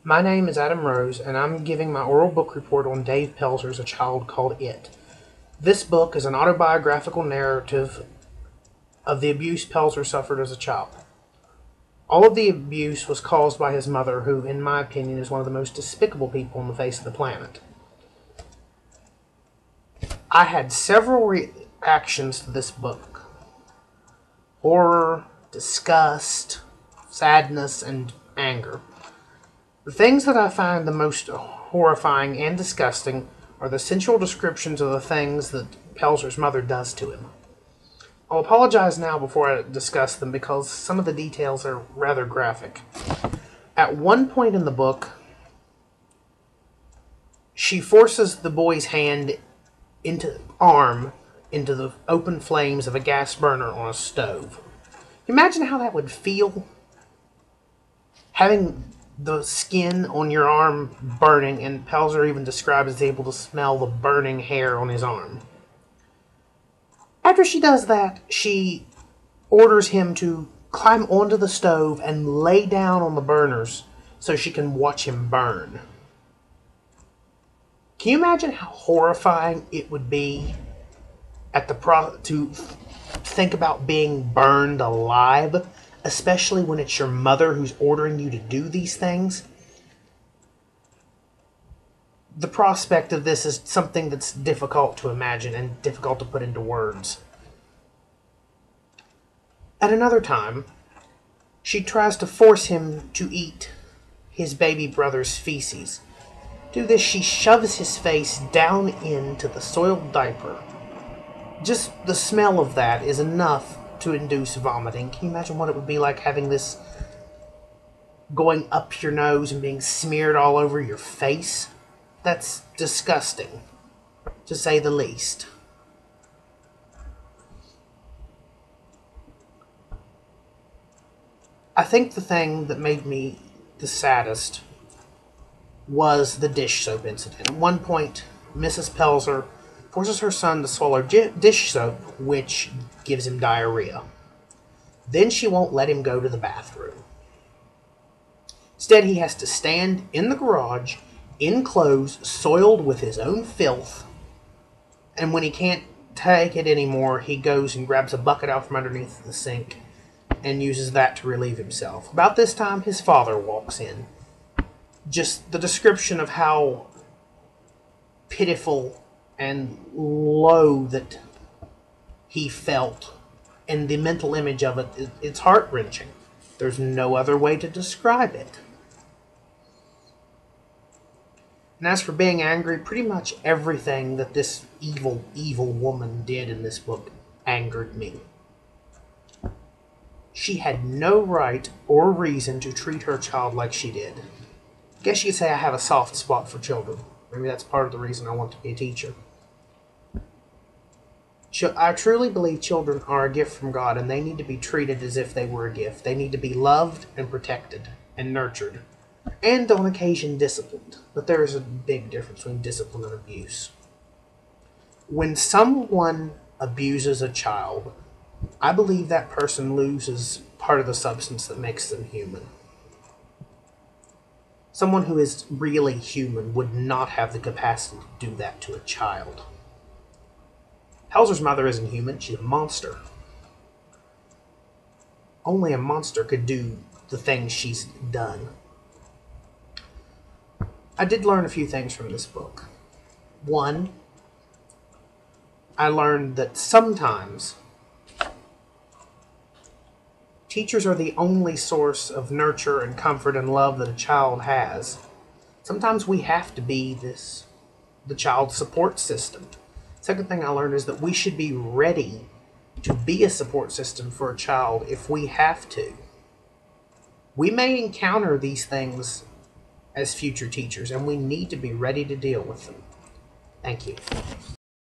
My name is Adam Rose, and I'm giving my oral book report on Dave Pelzer's A Child Called It. This book is an autobiographical narrative of the abuse Pelzer suffered as a child. All of the abuse was caused by his mother, who, in my opinion, is one of the most despicable people on the face of the planet. I had several reactions to this book: horror, disgust, sadness, and anger. The things that I find the most horrifying and disgusting are the sensual descriptions of the things that Pelzer's mother does to him. I'll apologize now before I discuss them because some of the details are rather graphic. At one point in the book, she forces the boy's arm into the open flames of a gas burner on a stove. Imagine how that would feel, having the skin on your arm burning, and Pelzer even describes as able to smell the burning hair on his arm. After she does that, she orders him to climb onto the stove and lay down on the burners so she can watch him burn. Can you imagine how horrifying it would be to think about being burned alive, especially when it's your mother who's ordering you to do these things? The prospect of this is something that's difficult to imagine and difficult to put into words. At another time, she tries to force him to eat his baby brother's feces. To do this, she shoves his face down into the soiled diaper. Just the smell of that is enough to induce vomiting. Can you imagine what it would be like having this going up your nose and being smeared all over your face? That's disgusting, to say the least. I think the thing that made me the saddest was the dish soap incident. At one point, Mrs. Pelzer forces her son to swallow dish soap, which gives him diarrhea. Then she won't let him go to the bathroom. Instead, he has to stand in the garage in clothes soiled with his own filth, and when he can't take it anymore, he goes and grabs a bucket out from underneath the sink and uses that to relieve himself. About this time, his father walks in. Just the description of how pitiful and low that he felt, and the mental image of it, it's heart-wrenching. There's no other way to describe it. And as for being angry, pretty much everything that this evil, evil woman did in this book angered me. She had no right or reason to treat her child like she did. I guess you could say I have a soft spot for children. Maybe that's part of the reason I want to be a teacher. I truly believe children are a gift from God, and they need to be treated as if they were a gift. They need to be loved and protected and nurtured, and on occasion disciplined. But there is a big difference between discipline and abuse. When someone abuses a child, I believe that person loses part of the substance that makes them human. Someone who is really human would not have the capacity to do that to a child. Pelzer's mother isn't human, she's a monster. Only a monster could do the things she's done. I did learn a few things from this book. One, I learned that sometimes teachers are the only source of nurture and comfort and love that a child has. Sometimes we have to be the child's support system. Second thing I learned is that we should be ready to be a support system for a child if we have to. We may encounter these things as future teachers, and we need to be ready to deal with them. Thank you.